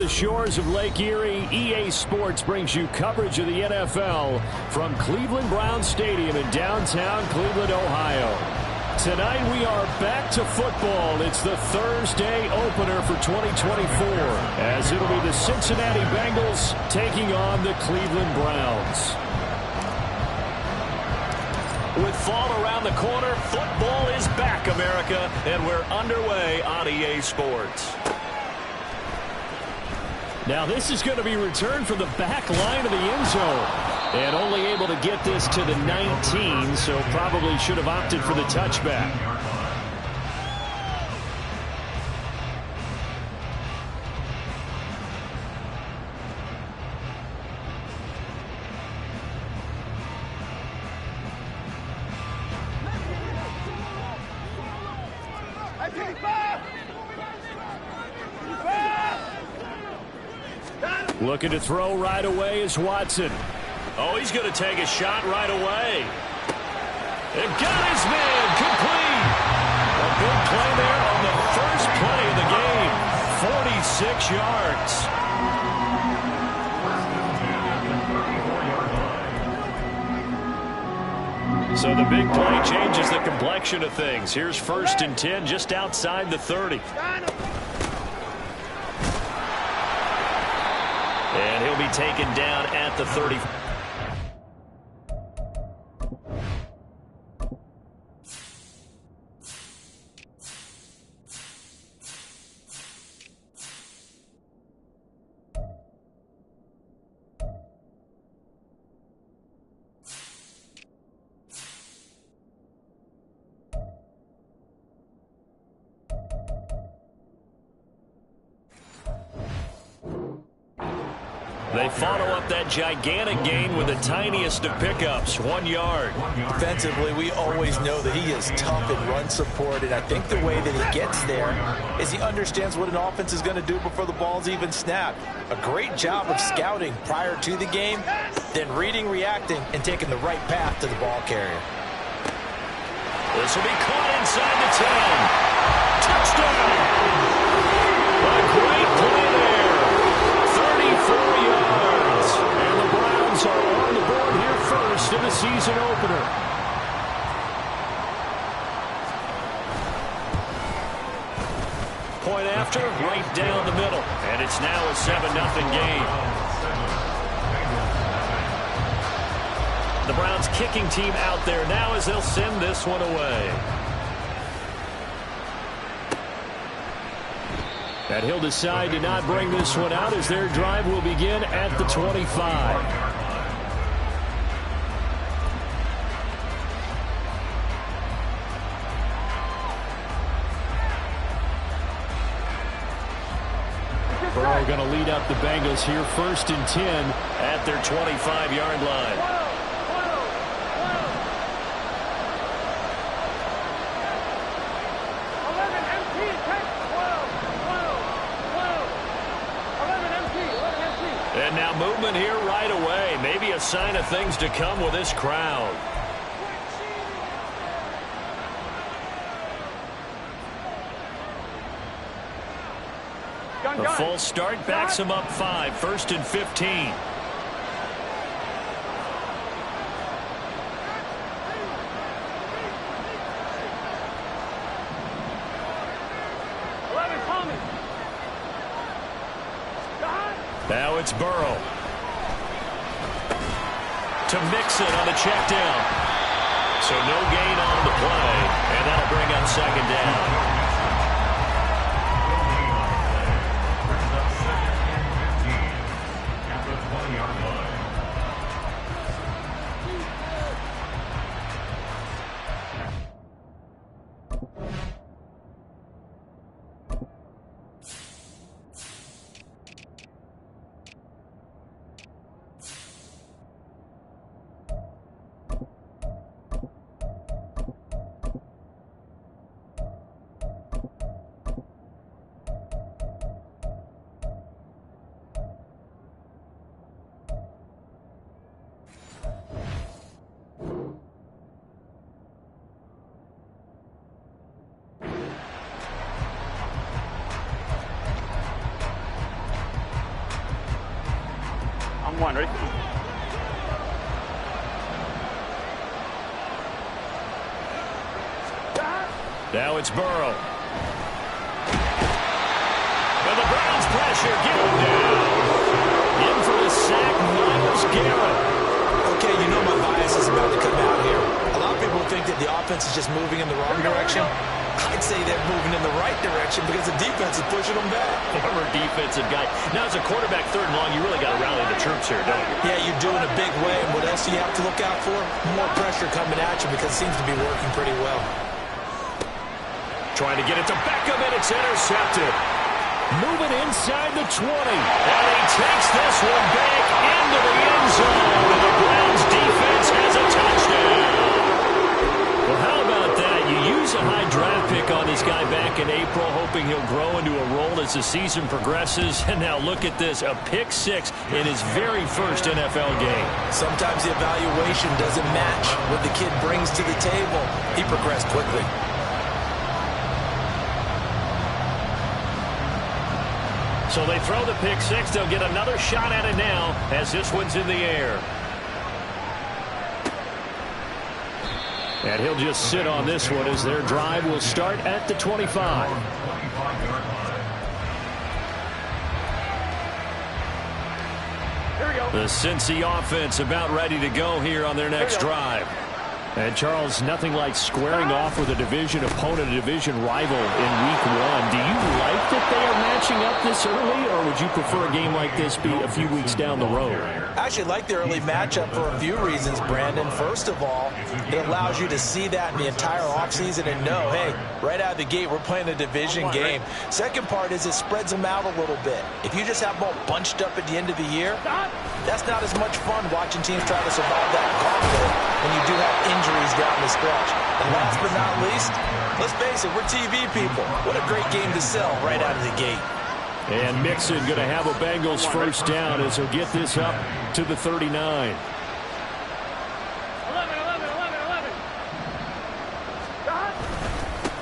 The shores of Lake Erie, EA Sports brings you coverage of the NFL from Cleveland Browns Stadium in downtown Cleveland, Ohio. Tonight we are back to football. It's the Thursday opener for 2024, as it'll be the Cincinnati Bengals taking on the Cleveland Browns. With fall around the corner, football is back, America, and we're underway on EA Sports. Now this is going to be returned from the back line of the end zone. And only able to get this to the 19, so probably should have opted for the touchback. Looking to throw right away is Watson. Oh, he's going to take a shot right away. And got his man complete. A big play there on the first play of the game. 46 yards. So the big play changes the complexion of things. Here's 1st and 10 just outside the 30. And he'll be taken down at the 30. They follow up that gigantic gain with the tiniest of pickups, 1 yard. Defensively, we always know that he is tough in run support, and I think the way that he gets there is he understands what an offense is going to do before the ball's even snapped. A great job of scouting prior to the game, then reading, reacting, and taking the right path to the ball carrier. This will be caught inside the 10. Touchdown! A great play there. 34 yards. And the Browns are on the board here first in the season opener. Point after, right down the middle. And it's now a 7-0 game. The Browns kicking team out there now as they'll send this one away. And he'll decide to not bring this one out as their drive will begin at the 25. Burrow going to lead up the Bengals here 1st and 10 at their 25-yard line. And now movement here right away. Maybe a sign of things to come with this crowd. A full start backs him up 5. 1st and 15. Now it's Burrow. To Mixon on the check down. So no gain on the play, and that'll bring up 2nd down. 1, ready? Now it's Burrow. And the Browns pressure, get him down. In for the sack, Myles Garrett. Okay, you know my bias is about to come out here. A lot of people think that the offense is just moving in the wrong direction. I'd say they're moving in the right direction because the defense is pushing them back. Former defensive guy. Now, as a quarterback, 3rd and long, you really got to rally the troops here, don't you? Yeah, you do in a big way. And what else do you have to look out for? More pressure coming at you because it seems to be working pretty well. Trying to get it to Beckham, and it's intercepted. Moving inside the 20. And he takes this one back into the end zone. And the Browns defense has a touchdown. Well, how about that? You use a high draft pick on this guy back in April, hoping he'll grow into a role as the season progresses. And now look at this, a pick 6 in his very first NFL game. Sometimes the evaluation doesn't match what the kid brings to the table. He progressed quickly. So they throw the pick 6. They'll get another shot at it now as this one's in the air. And he'll just sit on this one as their drive will start at the 25. Here we go. The Cincy offense about ready to go here on their next drive. And, Charles, nothing like squaring off with a division opponent, a division rival in Week 1. Do you like that they are matching up this early, or would you prefer a game like this be a few weeks down the road? I actually like the early matchup for a few reasons, Brandon. First of all, it allows you to see that in the entire offseason and know, hey, right out of the gate, we're playing a division game. Second part is it spreads them out a little bit. If you just have them all bunched up at the end of the year, that's not as much fun watching teams try to survive that gauntlet when you do have injuries down the stretch. And last but not least, let's face it, we're TV people. What a great game to sell right out of the gate. And Mixon going to have a Bengals first down as he'll get this up to the 39. 11.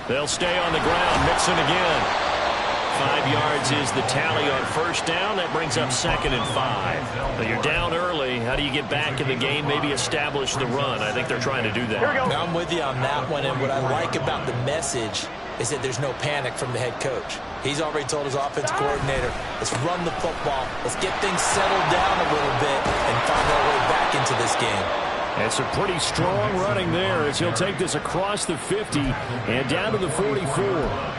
They'll stay on the ground. Mixon again. 5 yards is the tally on first down. That brings up 2nd and 5. But you're down early. How do you get back in the game? Maybe establish the run. I think they're trying to do that. Now, I'm with you on that one. And what I like about the message is that there's no panic from the head coach. He's already told his offense coordinator, let's run the football. Let's get things settled down a little bit and find our way back into this game. It's a pretty strong running there as he'll take this across the 50 and down to the 44.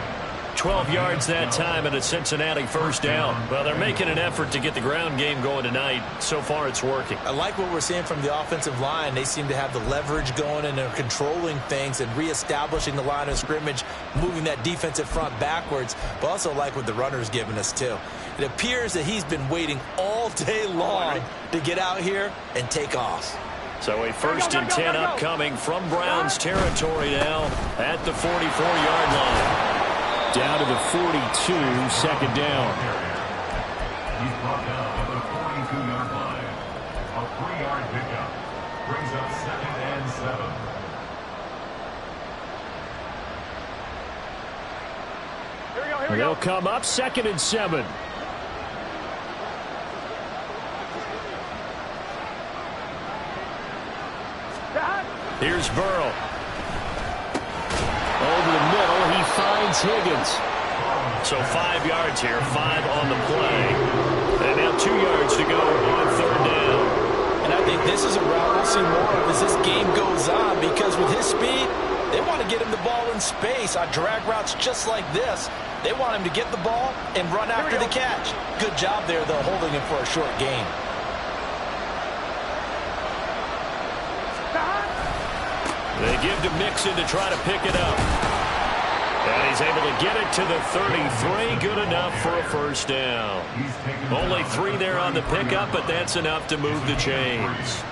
12 yards that time and a Cincinnati first down. Well, they're making an effort to get the ground game going tonight. So far, it's working. I like what we're seeing from the offensive line. They seem to have the leverage going and they're controlling things and reestablishing the line of scrimmage, moving that defensive front backwards, but also like what the runner's giving us, too. It appears that he's been waiting all day long to get out here and take off. So a 1st and 10 upcoming from Browns territory now at the 44-yard line. Down to the 42, 2nd down. He's brought down at the 42-yard line. A 3-yard pickup brings up 2nd and 7. Here we go, here we They'll go. come up 2nd and 7. Here's Burrow. Over the middle, he finds Higgins. So 5 yards here, 5 on the play. And now 2 yards to go on 3rd down. And I think this is a route we'll see more of as this game goes on because with his speed, they want to get him the ball in space on drag routes just like this. They want him to get the ball and run after the catch. Good job there, though, holding him for a short gain. They give to Mixon to try to pick it up. And he's able to get it to the 33. Good enough for a first down. Only 3 there on the pickup, but that's enough to move the chains.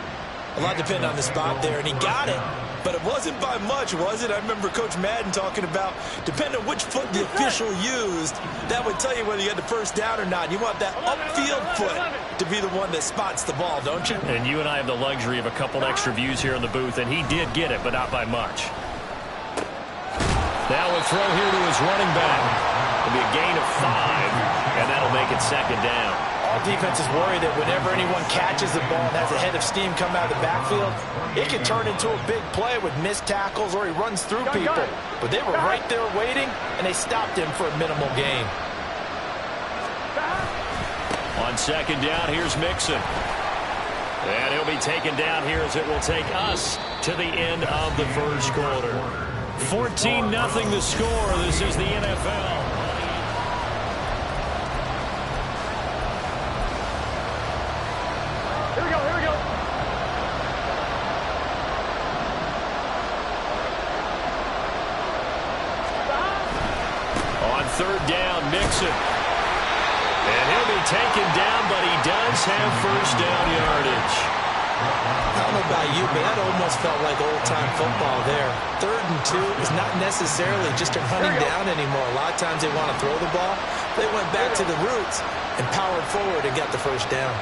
A lot depended on the spot there, and he got it. But it wasn't by much, was it? I remember Coach Madden talking about, depending on which foot the official used, that would tell you whether you had the first down or not. You want that upfield foot to be the one that spots the ball, don't you? And you and I have the luxury of a couple extra views here in the booth, and he did get it, but not by much. Now a throw here to his running back. It'll be a gain of 5, and that'll make it 2nd down. All defenses worry that whenever anyone catches the ball and has a head of steam come out of the backfield, it can turn into a big play with missed tackles or he runs through people. But they were right there waiting, and they stopped him for a minimal gain. On second down, here's Mixon. And he'll be taken down here as it will take us to the end of the first quarter. 14-0 the score. This is the NFL. Here we go, here we go. On third down, Mixon. And he'll be taken down, but he does have first down yardage. I don't know about you, but that almost felt like old-time football there. 3rd and 2 is not necessarily just a running down anymore. A lot of times they want to throw the ball. They went back to the roots and powered forward and got the first down.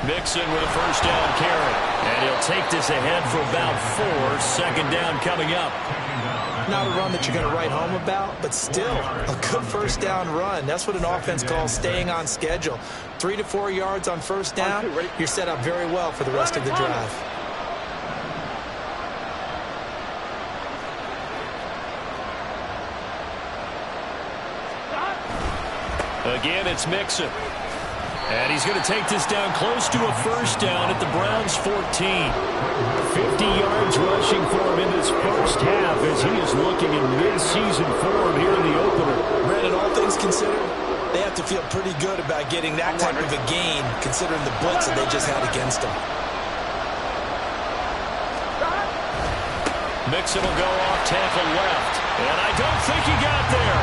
Mixon with a first down carry. And he'll take this ahead for about 4. Second down coming up. Not a run that you're going to write home about, but still a good first down run. That's what an offense calls staying on schedule. 3 to 4 yards on first down, you're set up very well for the rest of the drive. Again, it's Mixon. And he's going to take this down close to a first down at the Browns' 14. 50 yards rushing for him in this first half as he is looking in mid-season form here in the opener. Brandon, all things considered, they have to feel pretty good about getting that type of a gain considering the blitz that they just had against them. Mixon will go off tackle left. And I don't think he got there.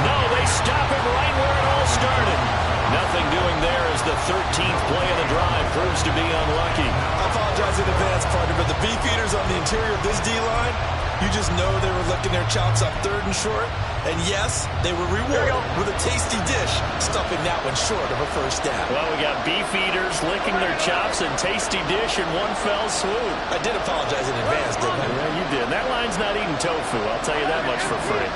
No, they stop him right where it all started. Nothing doing there as the 13th play of the drive proves to be unlucky. I apologize in advance, partner, but the beefeaters on the interior of this D-line, you just know they were licking their chops up 3rd and short. And yes, they were rewarded with a tasty dish, stuffing that one short of a first down. Well, we got beefeaters licking their chops and tasty dish in one fell swoop. I did apologize in advance, didn't I? Yeah, you did. That line's not eating tofu, I'll tell you that much for free.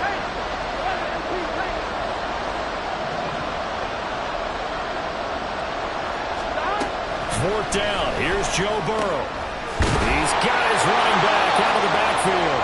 Fourth down. Here's Joe Burrow. He's got his running back out of the backfield.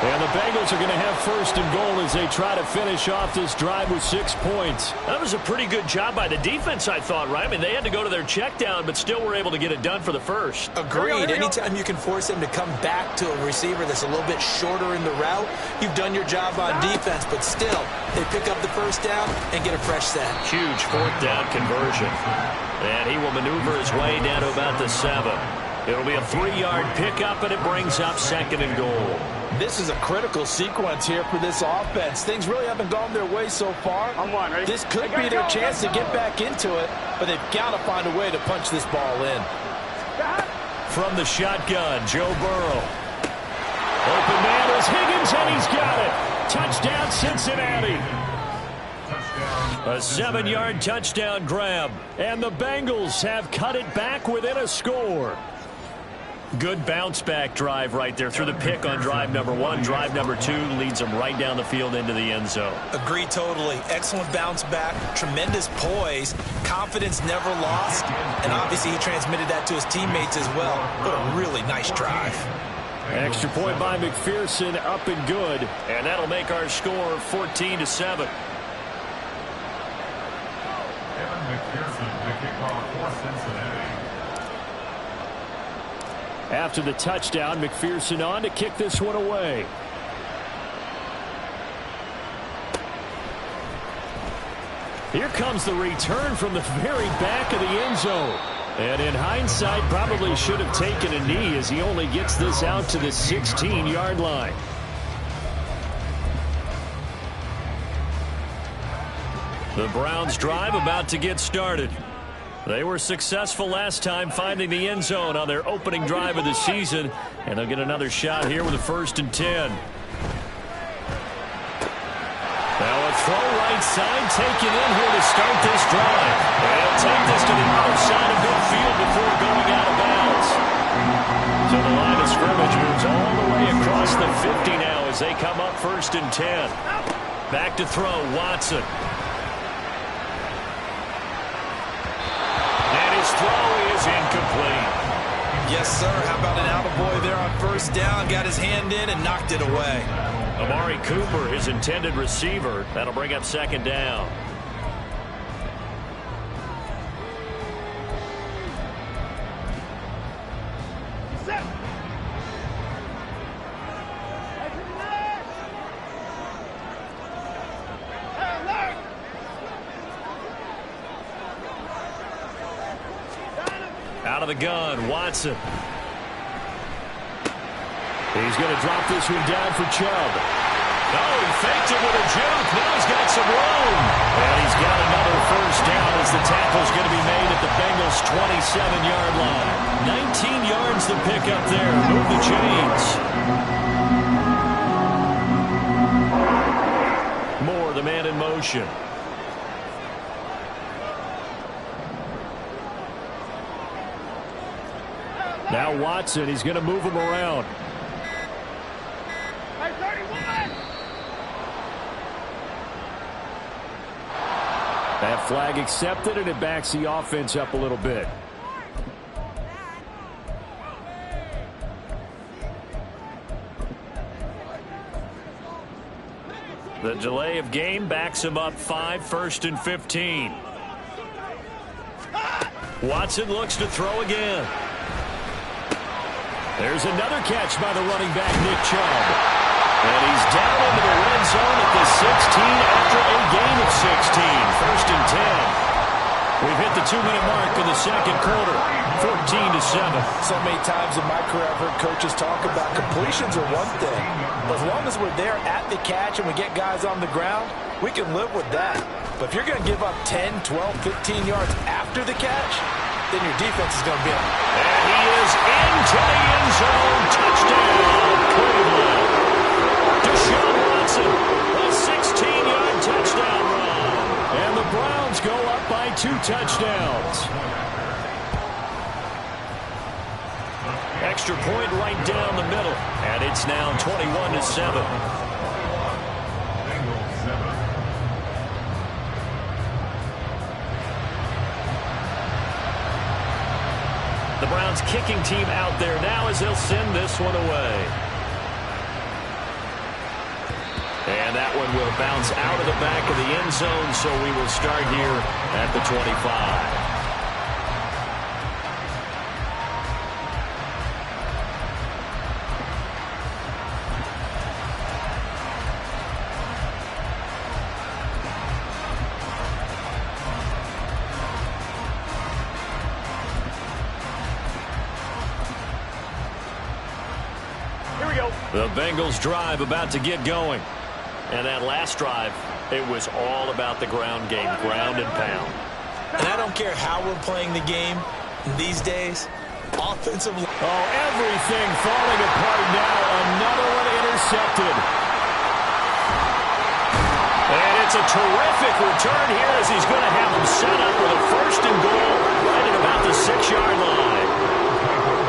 And the Bengals are going to have first and goal as they try to finish off this drive with 6 points. That was a pretty good job by the defense, I thought, right? I mean, they had to go to their check down, but still were able to get it done for the first. Agreed. Anytime you can force them to come back to a receiver that's a little bit shorter in the route, you've done your job on defense, but still, they pick up the first down and get a fresh set. Huge fourth down conversion. And he will maneuver his way down to about the 7. It'll be a 3-yard pickup, and it brings up second and goal. This is a critical sequence here for this offense. Things really haven't gone their way so far. This could be their chance to get back into it, but they've got to find a way to punch this ball in. From the shotgun, Joe Burrow. Open man is Higgins, and he's got it. Touchdown, Cincinnati. A 7-yard touchdown grab, and the Bengals have cut it back within a score. Good bounce-back drive right there through the pick on drive number 1. Drive number 2 leads them right down the field into the end zone. Agree totally. Excellent bounce back, tremendous poise, confidence never lost, and obviously he transmitted that to his teammates as well. What a really nice drive. Extra point by McPherson, up and good, and that'll make our score 14-7. McPherson, the kickoff for Cincinnati. After the touchdown, McPherson on to kick this one away. Here comes the return from the very back of the end zone. And in hindsight, probably should have taken a knee as he only gets this out to the 16-yard line. The Browns drive about to get started. They were successful last time finding the end zone on their opening drive of the season, and they'll get another shot here with a 1st and 10. Now a throw right side taken in here to start this drive. And he'll take this to the other side of midfield before going out of bounds. So the line of scrimmage moves all the way across the 50 now as they come up 1st and 10. Back to throw, Watson. And his throw is incomplete. Yes, sir. How about an attaboy there on first down? Got his hand in and knocked it away. Amari Cooper, his intended receiver. That'll bring up second down. Out of the gun, Watson. He's going to drop this one down for Chubb. Oh, he faked it with a juke. Now he's got some room. And he's got another first down as the tackle's going to be made at the Bengals' 27-yard line. 19 yards to pick up there. Move the chains. Moore, the man in motion. Now Watson, he's going to move him around. That flag accepted, and it backs the offense up a little bit. The delay of game backs him up 5, 1st and 15. Watson looks to throw again. There's another catch by the running back, Nick Chubb. And he's down into the red zone at the 16 after a gain of 16. 1st and 10. We've hit the 2-minute mark in the second quarter. 14-7. So many times in my career I've heard coaches talk about completions are one thing. But as long as we're there at the catch and we get guys on the ground, we can live with that. But if you're going to give up 10, 12, 15 yards after the catch, then your defense is going to be on. And he is into the end zone. Touchdown, Cleveland. Deshaun Watson, a 16-yard touchdown run. And the Browns go up by 2 touchdowns. Extra point right down the middle. And it's now 21-7. The Browns kicking team out there now as they'll send this one away. And that one will bounce out of the back of the end zone, so we will start here at the 25. The Bengals drive about to get going. And that last drive, it was all about the ground game, ground and pound. And I don't care how we're playing the game these days. Offensively. Oh, everything falling apart now. Another one intercepted. And it's a terrific return here as he's going to have him set up with a 1st and goal right at about the 6-yard line.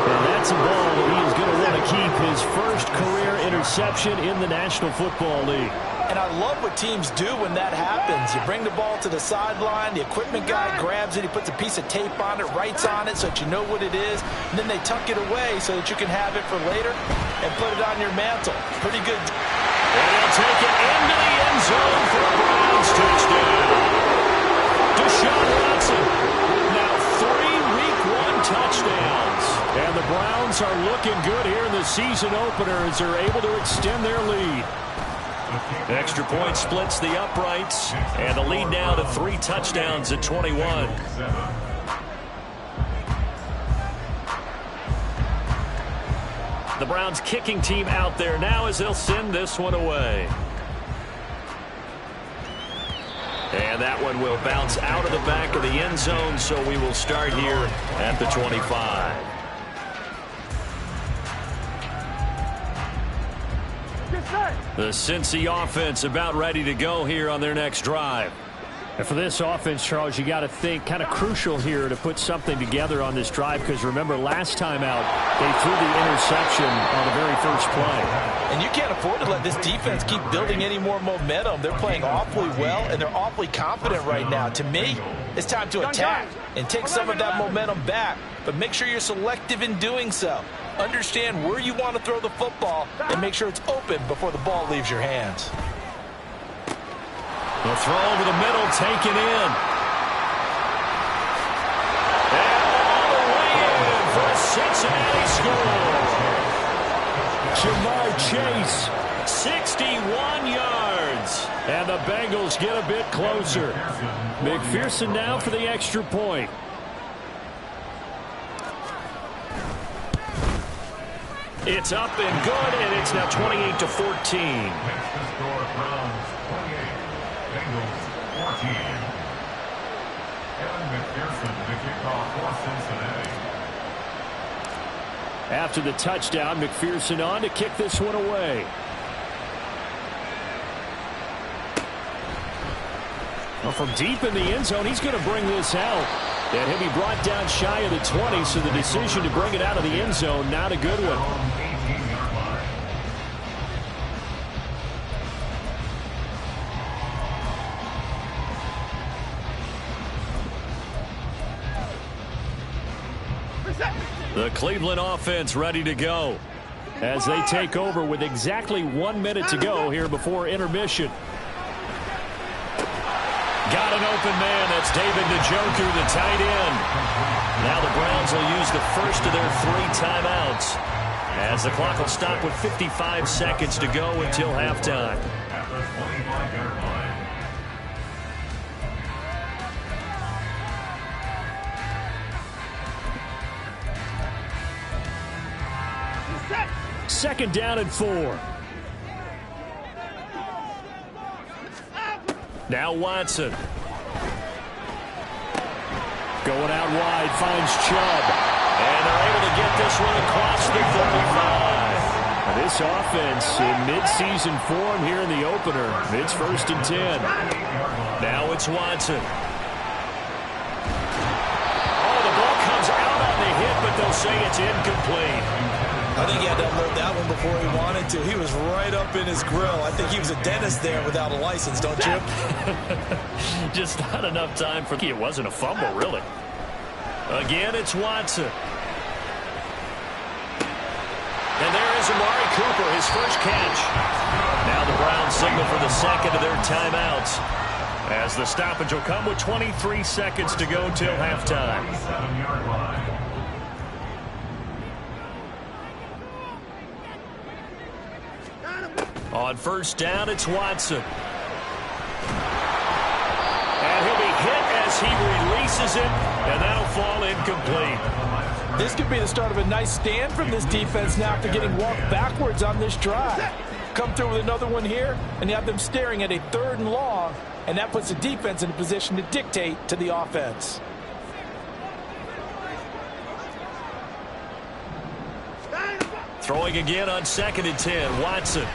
And that's a ball that he is going to want to keep, his first career interception in the National Football League. And I love what teams do when that happens. You bring the ball to the sideline, the equipment guy grabs it, he puts a piece of tape on it, writes on it so that you know what it is, and then they tuck it away so that you can have it for later and put it on your mantle. Pretty good. And they'll take it into the end zone for a Browns touchdown. Deshaun Watson with now 3 Week 1 touchdowns. And the Browns are looking good here in the season opener as they're able to extend their lead. Extra point splits the uprights, and the lead now to 3 touchdowns at 21. The Browns kicking team out there now as they'll send this one away. And that one will bounce out of the back of the end zone, so we will start here at the 25. The Cincy offense about ready to go here on their next drive. And for this offense, Charles, you got to think kind of crucial here to put something together on this drive, because remember last time out they threw the interception on the very first play. And you can't afford to let this defense keep building any more momentum. They're playing awfully well, and they're awfully confident right now. To me, it's time to attack and take some of that momentum back, but make sure you're selective in doing so. Understand where you want to throw the football and make sure it's open before the ball leaves your hands. The throw over the middle, taken in. And all the way in for a Cincinnati score. Jamar Chase, 61 yards. And the Bengals get a bit closer. McPherson now for the extra point. It's up and good, and it's now 28-14. After the touchdown, McPherson on to kick this one away. Well, from deep in the end zone, he's going to bring this out. And he'll be brought down shy of the 20, so the decision to bring it out of the end zone, not a good one. The Cleveland offense ready to go as they take over with exactly 1 minute to go here before intermission. Got an open man. That's David Njoku, the tight end. Now the Browns will use the first of their 3 timeouts as the clock will stop with 55 seconds to go until halftime. Second down and 4. Now Watson. Going out wide, finds Chubb. And they're able to get this one across the 35. Now this offense in mid-season form here in the opener. It's 1st and 10. Now it's Watson. Oh, the ball comes out on the hit, but they'll say it's incomplete. I think he had to unload that one before he wanted to. He was right up in his grill. I think he was a dentist there without a license, don't you? Just not enough time for it. Wasn't a fumble, really. Again, it's Watson. And there is Amari Cooper, his first catch. Now the Browns signal for the second of their timeouts, as the stoppage will come with 23 seconds to go till halftime. On first down, it's Watson. And he'll be hit as he releases it, and that'll fall incomplete. This could be the start of a nice stand from this defense now after getting walked backwards on this drive. Come through with another one here, and you have them staring at a 3rd and long, and that puts the defense in a position to dictate to the offense. Throwing again on 2nd and 10, Watson.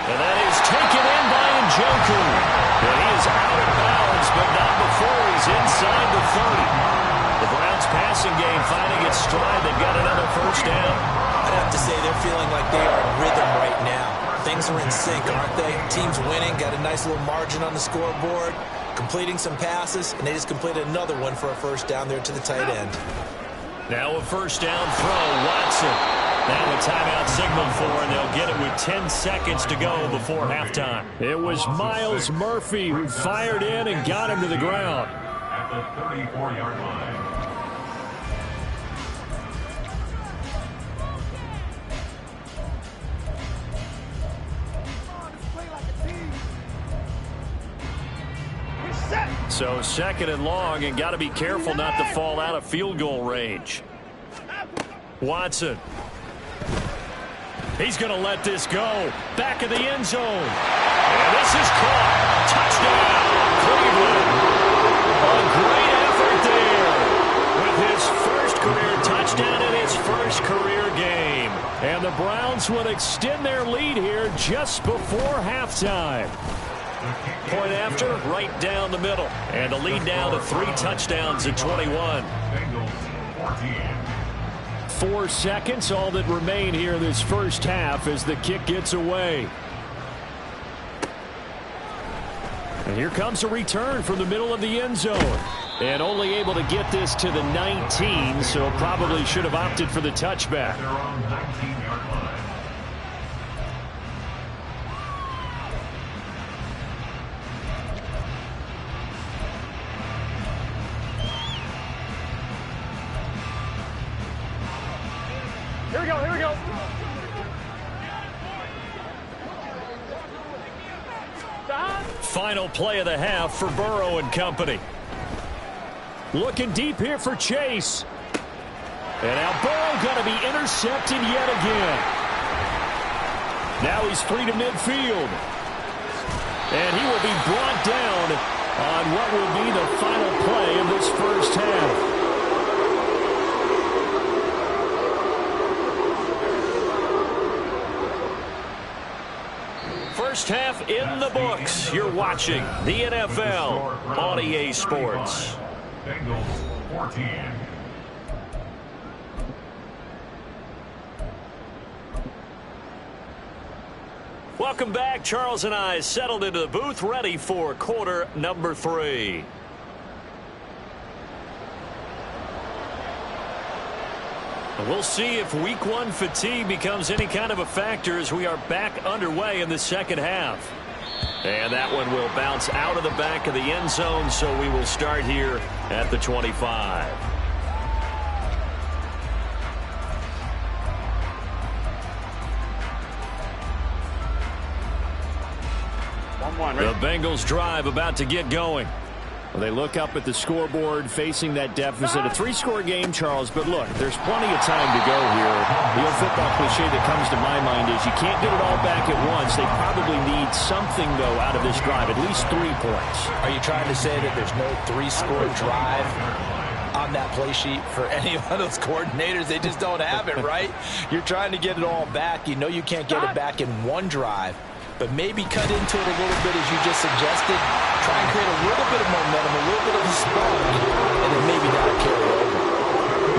And that is taken in by Njoku. And he is out of bounds, but not before he's inside the 30. The Browns passing game finding its stride. They've got another first down. I'd have to say they're feeling like they are in rhythm right now. Things are in sync, aren't they? Team's winning, got a nice little margin on the scoreboard, completing some passes, and they just completed another one for a first down there to the tight end. Now a first down throw, Watson. Now a timeout signaled for, and they'll get it with 10 seconds to go before halftime. It was Miles Murphy who fired in and got him to the ground. At the 34-yard line. So 2nd and long, and got to be careful not to fall out of field goal range. Watson. He's going to let this go. Back of the end zone. And this is caught. Touchdown, Cleveland. A great effort there with his first career touchdown in his first career game. And the Browns will extend their lead here just before halftime. Point after, right down the middle. And the lead now to 3 touchdowns at 21. 4 seconds, all that remain here in this first half as the kick gets away. And here comes a return from the middle of the end zone. And only able to get this to the 19, so probably should have opted for the touchback. Here we go, here we go. Final play of the half for Burrow and company. Looking deep here for Chase. And now Burrow going to be intercepted yet again. Now he's free to midfield. And he will be brought down on what will be the final play of this first half. First half in the books. You're watching the NFL on EA Sports. Bengals 14. Welcome back. Charles and I settled into the booth, ready for quarter number 3. We'll see if week 1 fatigue becomes any kind of a factor as we are back underway in the second half. And that one will bounce out of the back of the end zone, so we will start here at the 25. The Bengals drive about to get going. Well, they look up at the scoreboard facing that deficit. A 3-score game, Charles, but look, there's plenty of time to go here. The old football cliche that comes to my mind is you can't get it all back at once. They probably need something, though, out of this drive, at least 3 points. Are you trying to say that there's no 3-score drive on that play sheet for any of those coordinators? They just don't have it, right? You're trying to get it all back. You know you can't get it back in one drive. But maybe cut into it a little bit, as you just suggested. Try and create a little bit of momentum, a little bit of a spark, and then maybe that'll carry over.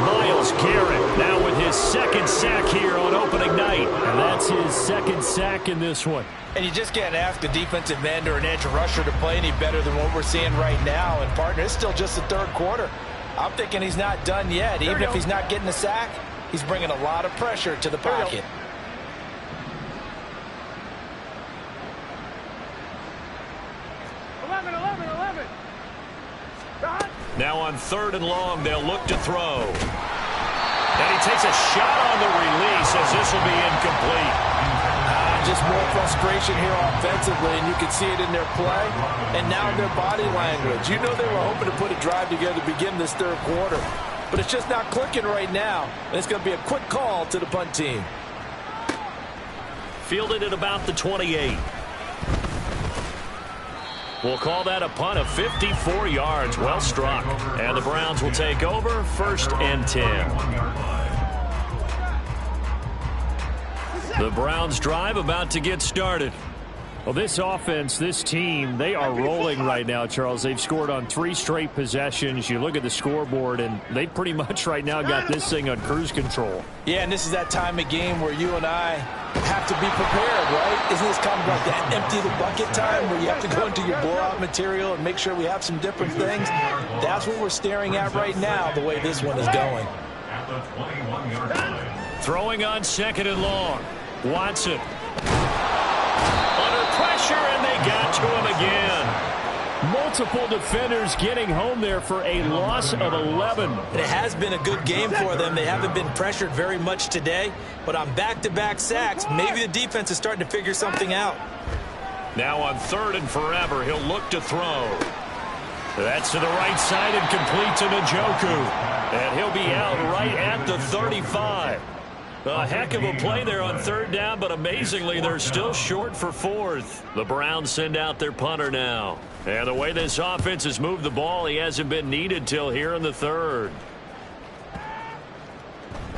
Myles Garrett now with his 2nd sack here on opening night. And that's his 2nd sack in this one. And you just can't ask a defensive end or an edge rusher to play any better than what we're seeing right now. And, partner, it's still just the 3rd quarter. I'm thinking he's not done yet. Even if he's not getting a sack, he's bringing a lot of pressure to the pocket. Now on 3rd and long, they'll look to throw. And he takes a shot on the release as this will be incomplete. Just more frustration here offensively, and you can see it in their play and now in their body language. You know they were hoping to put a drive together to begin this 3rd quarter, but it's just not clicking right now. And it's going to be a quick call to the punt team. Fielded at about the 28. We'll call that a punt of 54 yards. Well struck. And the Browns will take over 1st and 10. The Browns drive about to get started. Well, this offense, this team, they are rolling right now, Charles. They've scored on 3 straight possessions. You look at the scoreboard, and they pretty much right now got this thing on cruise control. Yeah, and this is that time of game where you and I have to be prepared, right? Isn't this kind of like that empty the bucket time where you have to go into your blowout material and make sure we have some different things? That's what we're staring at right now, the way this one is going. Throwing on 2nd and long. Watson. Under pressure, and they got to him again. Multiple defenders getting home there for a loss of 11. It has been a good game for them. They haven't been pressured very much today, but on back-to-back sacks, maybe the defense is starting to figure something out. Now on 3rd and forever, he'll look to throw. That's to the right side and complete to Njoku. And he'll be out right at the 35. A heck of a play there on 3rd down, but amazingly, they're still short for 4th. The Browns send out their punter now. And the way this offense has moved the ball, he hasn't been needed till here in the 3rd.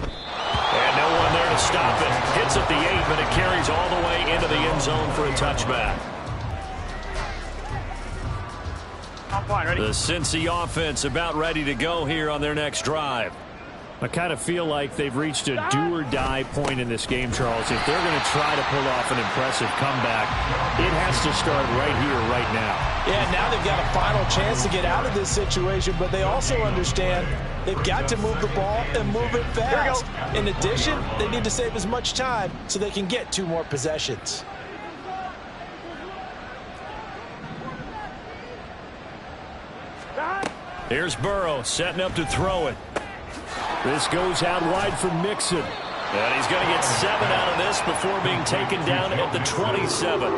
And no one there to stop it. Hits at the 8, but it carries all the way into the end zone for a touchback. Fine, ready? The Cincy offense about ready to go here on their next drive. I kind of feel like they've reached a do-or-die point in this game, Charles. If they're going to try to pull off an impressive comeback, it has to start right here, right now. Yeah, now they've got a final chance to get out of this situation, but they also understand they've got to move the ball and move it fast. In addition, they need to save as much time so they can get 2 more possessions. Here's Burrow setting up to throw it. This goes out wide for Mixon. And he's going to get 7 out of this before being taken down at the 27.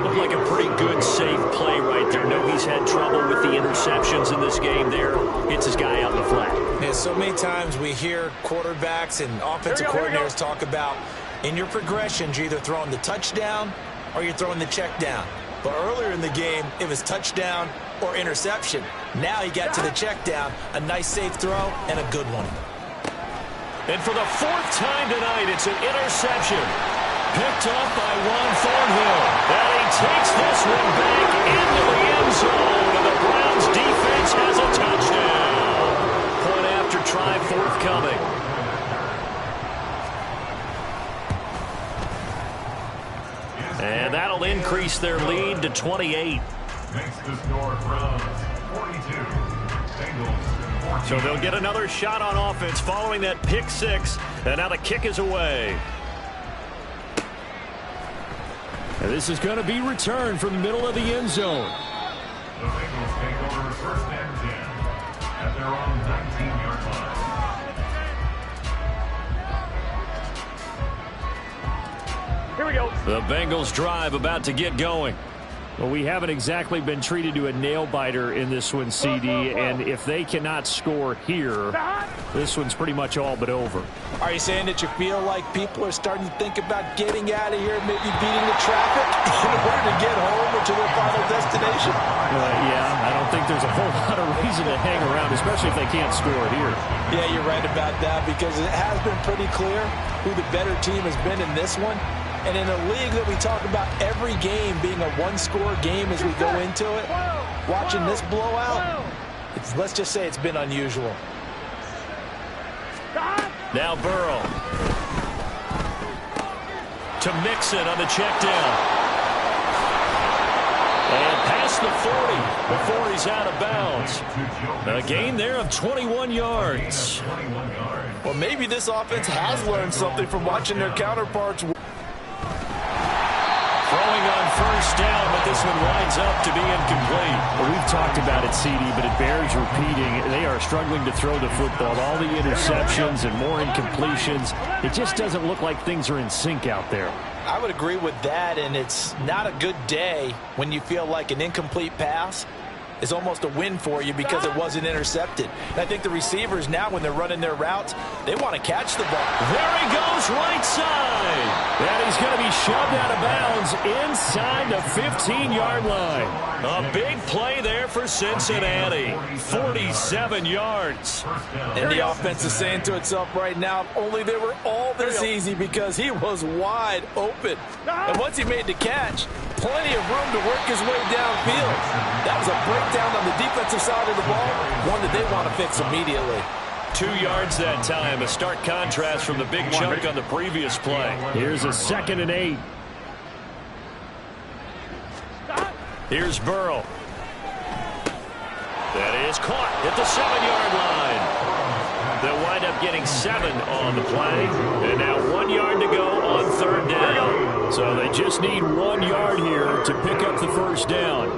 Looked like a pretty good, safe play right there. No, he's had trouble with the interceptions in this game there. Hits his guy out in the flat. Yeah, so many times we hear quarterbacks and offensive coordinators talk about in your progressions, you're either throwing the touchdown or you're throwing the check down. But earlier in the game, it was touchdown or interception. Now he got to the check down, a nice safe throw, and a good one. And for the 4th time tonight, it's an interception. Picked up by Juan Thornhill. And he takes this one back into the end zone. And the Browns defense has a touchdown. Point after try forthcoming. And that'll increase their lead to 28. Makes the score Browns 42. Bengals 14. So they'll get another shot on offense following that pick 6. And now the kick is away. And this is going to be returned from the middle of the end zone. The Bengals take over 1st and 10 at their own 19-yard line. Here we go. The Bengals drive about to get going. Well, we haven't exactly been treated to a nail-biter in this one, CD, and if they cannot score here, this one's pretty much all but over. Are you saying that you feel like people are starting to think about getting out of here, maybe beating the traffic in order to get home or to their final destination? Yeah, I don't think there's a whole lot of reason to hang around, especially if they can't score here. Yeah, you're right about that because it has been pretty clear who the better team has been in this one. And in a league that we talk about every game being a one-score game as we go into it, watching this blowout, let's just say it's been unusual. Now Burrow. To Mixon on the check down. And past the 40 before he's out of bounds. A gain there of 21 yards. Well, maybe this offense has learned something from watching their counterparts. Throwing on 1st down, but this one winds up to be incomplete. Well, we've talked about it, CD, but it bears repeating. They are struggling to throw the football. All the interceptions and more incompletions. It just doesn't look like things are in sync out there. I would agree with that, and it's not a good day when you feel like an incomplete pass is almost a win for you because it wasn't intercepted. And I think the receivers now, when they're running their routes, they want to catch the ball. There he goes, right side. And he's going to be shoved out of bounds inside the 15-yard line. A big play there for Cincinnati. 47 yards. And the offense is saying to itself right now, if only they were all this easy because he was wide open. And once he made the catch, plenty of room to work his way downfield. That was a breakdown on the defensive side of the ball, one that they want to fix immediately. 2 yards that time, a stark contrast from the big chunk on the previous play. Here's a 2nd and 8. Here's Burrow. That is caught at the 7-yard line. They'll wind up getting 7 on the play. And now 1 yard to go on 3rd down. So they just need 1 yard here to pick up the 1st down.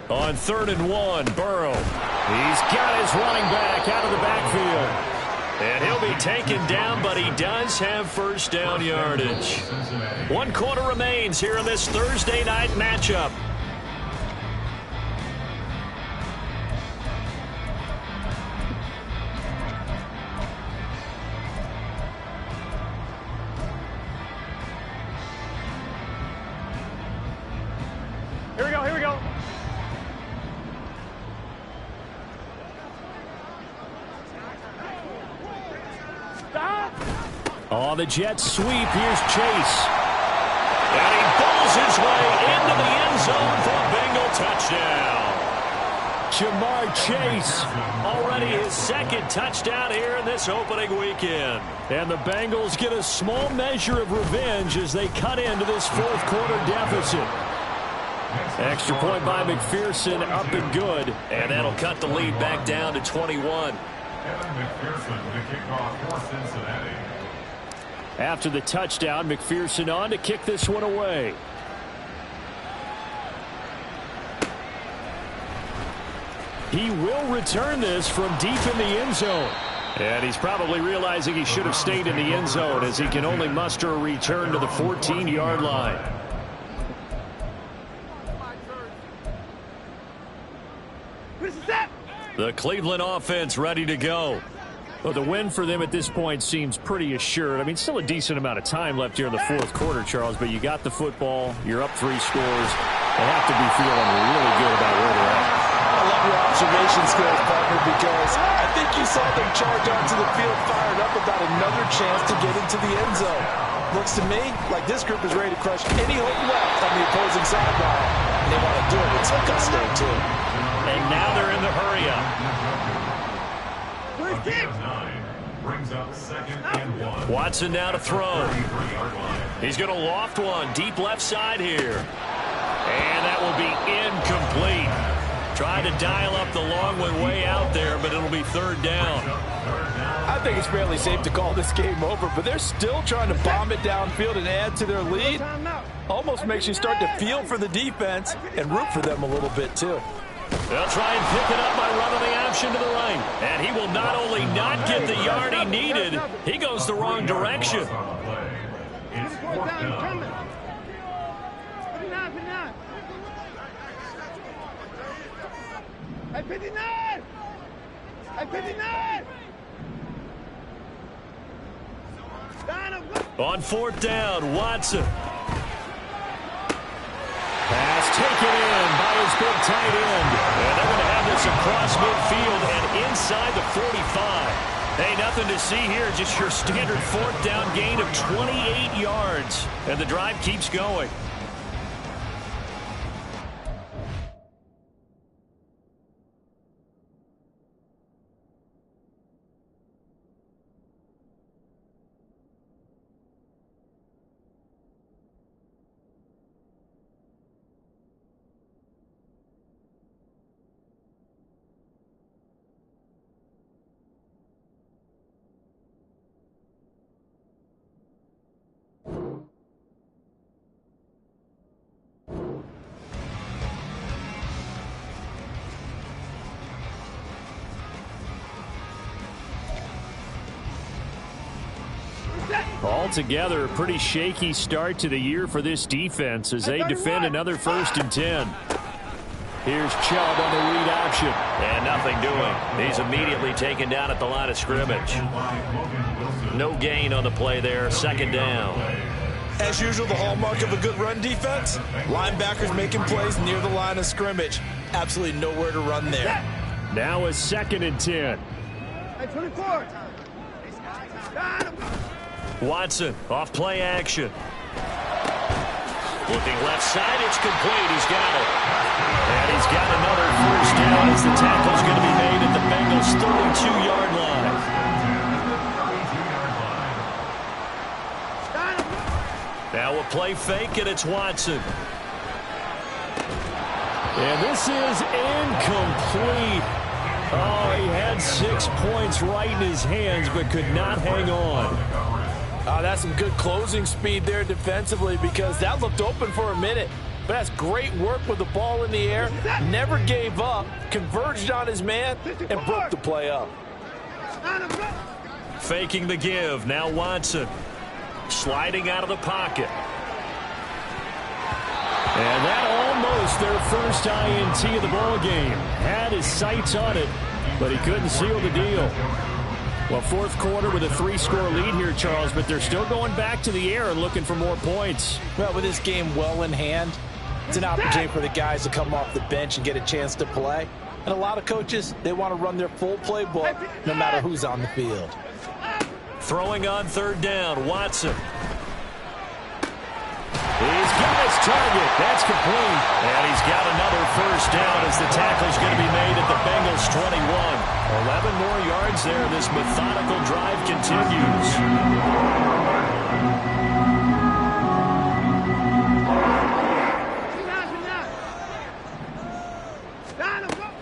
On 3rd and 1, Burrow. He's got his running back out of the backfield. And he'll be taken down, but he does have 1st down yardage. 1 quarter remains here in this Thursday night matchup. Here we go, here we go. On the jet sweep, here's Chase. And he bowls his way touchdown. Jamar Chase. Already his second touchdown here in this opening weekend. And the Bengals get a small measure of revenge as they cut into this fourth quarter deficit. Extra point by McPherson, up and good. And that'll cut the lead back down to 21. After the touchdown, McPherson on to kick this one away. He will return this from deep in the end zone. And he's probably realizing he should have stayed in the end zone as he can only muster a return to the 14-yard line. The Cleveland offense ready to go. Well, the win for them at this point seems pretty assured. I mean, still a decent amount of time left here in the fourth quarter, Charles, but you got the football, you're up 3 scores. They have to be feeling really good about where they're at. I love your observation skills, partner, because I think you saw them charge onto the field fired up about another chance to get into the end zone. Looks to me like this group is ready to crush any hope left on the opposing sideline, and they want to do it with some gusto, too. And now they're in the hurry-up. Brings up 2nd and 1. Watson now to throw. He's going to loft one deep left side here. And that will be incomplete. Tried to dial up the long one way out there, but it'll be 3rd down. I think it's fairly safe to call this game over, but they're still trying to bomb it downfield and add to their lead. Almost makes you start to feel for the defense and root for them a little bit, too. They'll try and pick it up by running the option to the right. And he will not only not get the yard he needed, he goes the wrong direction. It's 4th down. On 4th down, Watson. Pass taken in by his big tight end. And they're going to have this across midfield and inside the 45. Hey, nothing to see here, just your standard 4th down gain of 28 yards. And the drive keeps going. Altogether, a pretty shaky start to the year for this defense as they defend another 1st and 10. Here's Chubb on the read option. And nothing doing. He's immediately taken down at the line of scrimmage. No gain on the play there. 2nd down. As usual, the hallmark of a good run defense, linebackers making plays near the line of scrimmage. Absolutely nowhere to run there. Now a 2nd and 10. 24. Watson off play action. Looking left side, it's complete. He's got it. And he's got another 1st down as the tackle's going to be made at the Bengals' 32-yard line. Now a play fake, and it's Watson. And this is incomplete. Oh, he had 6 points right in his hands, but could not hang on. That's some good closing speed there defensively because that looked open for a minute. But that's great work with the ball in the air. Never gave up, converged on his man, and broke the play up. Faking the give. Now Watson. Sliding out of the pocket. And that almost their first INT of the ball game. Had his sights on it, but he couldn't seal the deal. Well, 4th quarter with a 3-score lead here, Charles, but they're still going back to the air and looking for more points. Well, with this game well in hand, it's an opportunity for the guys to come off the bench and get a chance to play. And a lot of coaches, they want to run their full playbook no matter who's on the field. Throwing on 3rd down, Watson. He's got his target. That's complete. And he's got another first down as the tackle's going to be made at the Bengals 21. 11 more yards there. This methodical drive continues.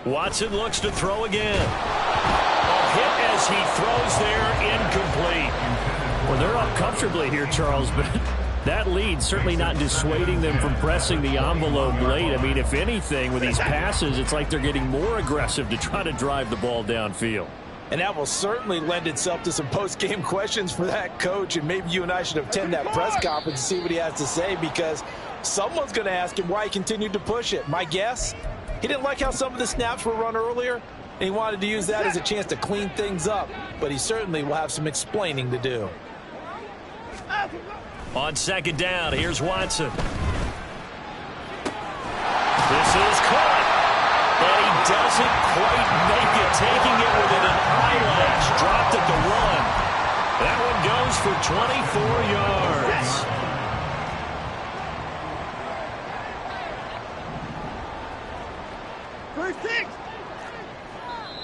Watson looks to throw again. A hit as he throws there, incomplete. Well, they're up comfortably here, Charles, but that lead certainly not dissuading them from pressing the envelope late. I mean, if anything, with these passes, it's like they're getting more aggressive to try to drive the ball downfield. And that will certainly lend itself to some post-game questions for that coach, and maybe you and I should attend that press conference and see what he has to say, because someone's going to ask him why he continued to push it. My guess, he didn't like how some of the snaps were run earlier, and he wanted to use that as a chance to clean things up, but he certainly will have some explaining to do. On second down, here's Watson. This is caught. And he doesn't quite make it, taking it within an eyelash. Dropped at the one. That First six.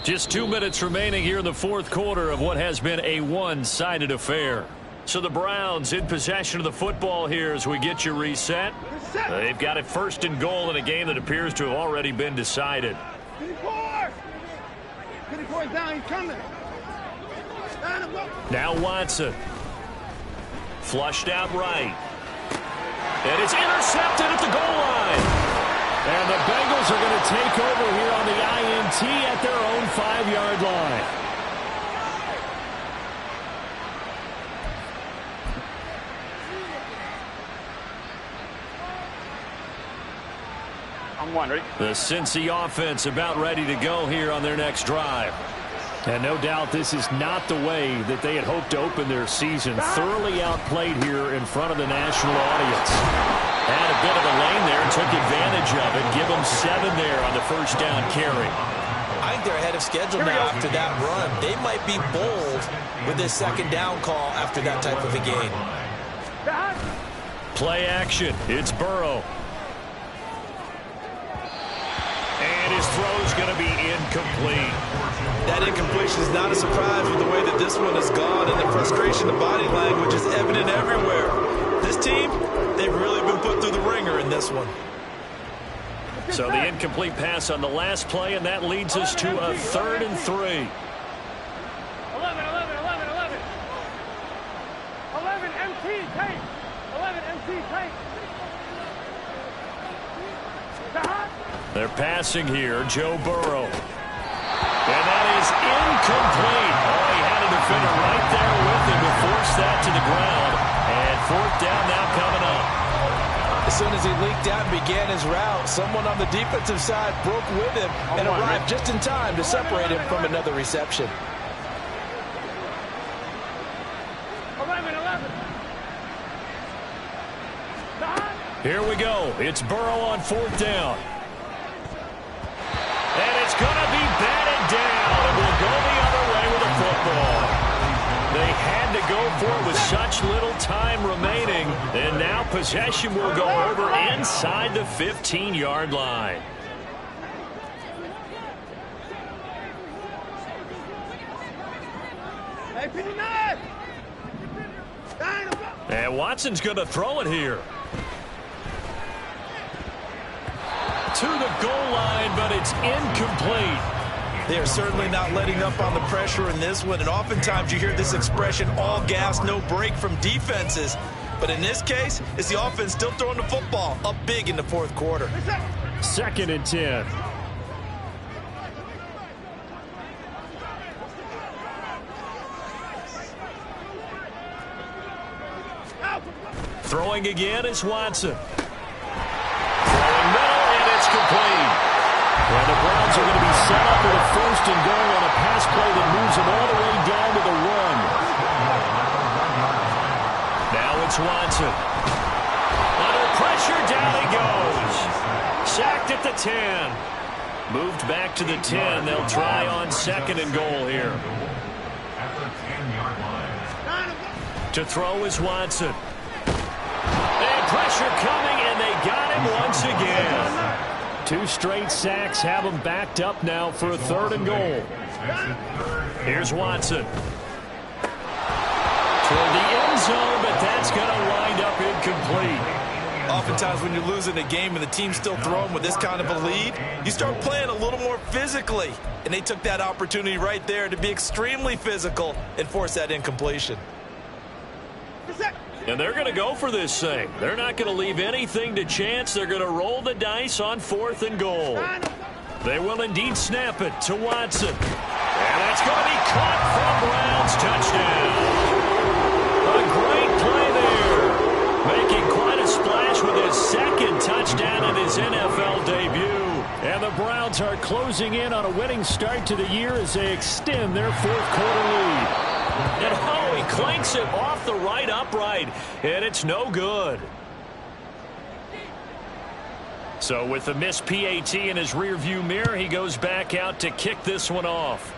Just 2 minutes remaining here in the fourth quarter of what has been a one-sided affair. So the Browns in possession of the football here as we get you reset. They've got it first and goal in a game that appears to have already been decided. 24. 24 is down. He's coming. Now Watson. Flushed out right. And it's intercepted at the goal line. And the Bengals are going to take over here on the INT at their own 5-yard line. I'm wondering. The Cincy offense about ready to go here on their next drive. And no doubt this is not the way that they had hoped to open their season. Thoroughly outplayed here in front of the national audience. Had a bit of a lane there, took advantage of it. Give them 7 there on the first down carry. I think they're ahead of schedule now after that run. They might be bold with this second down call after that type of a game. Play action. It's Burrow. And his throw's going to be incomplete. That incompletion is not a surprise with the way that this one has gone, and the frustration of body language is evident everywhere. This team, they've really been put through the ringer in this one. So the incomplete pass on the last play, and that leads us to a 3rd and 3. 11 MT tank. 11 MT tank. They're passing here, Joe Burrow. And that is incomplete. Oh, he had a defender right there with him to force that to the ground. And 4th down now coming up. As soon as he leaked out and began his route, someone on the defensive side broke with him and arrived just in time to separate him from another reception. 11. Here we go. It's Burrow on 4th down. And it's going to be batted down. And we'll go the other way with the football. They had to go for it with such little time remaining. And now possession will go over inside the 15-yard line. And Watson's going to throw it here. To the goal line, but it's incomplete. They are certainly not letting up on the pressure in this one, and oftentimes you hear this expression, all gas, no break from defenses. But in this case, it's the offense still throwing the football up big in the fourth quarter. 2nd and 10. Throwing again is Watson. Throwing middle, and it's complete. And the Browns are going to be set up with a 1st and goal on a pass play that moves them all the way down to the 1. Now it's Watson. Under pressure, down he goes. Sacked at the 10. Moved back to the 10. They'll try on 2nd and goal here. At the 10-yard line. To throw is Watson. And pressure coming, and they got 2 straight sacks have him backed up now for a 3rd and goal. Here's Watson. Toward the end zone, but that's going to wind up incomplete. Oftentimes when you're losing a game and the team's still throwing with this kind of a lead, you start playing a little more physically. And they took that opportunity right there to be extremely physical and force that incompletion. And they're going to go for this thing. They're not going to leave anything to chance. They're going to roll the dice on 4th and goal. They will indeed snap it to Watson. And that's going to be caught for Browns touchdown. A great play there. Making quite a splash with his 2nd touchdown in his NFL debut. And the Browns are closing in on a winning start to the year as they extend their 4th quarter lead. And oh, he clanks it off the right upright, and it's no good. So with the missed PAT in his rearview mirror, he goes back out to kick this one off.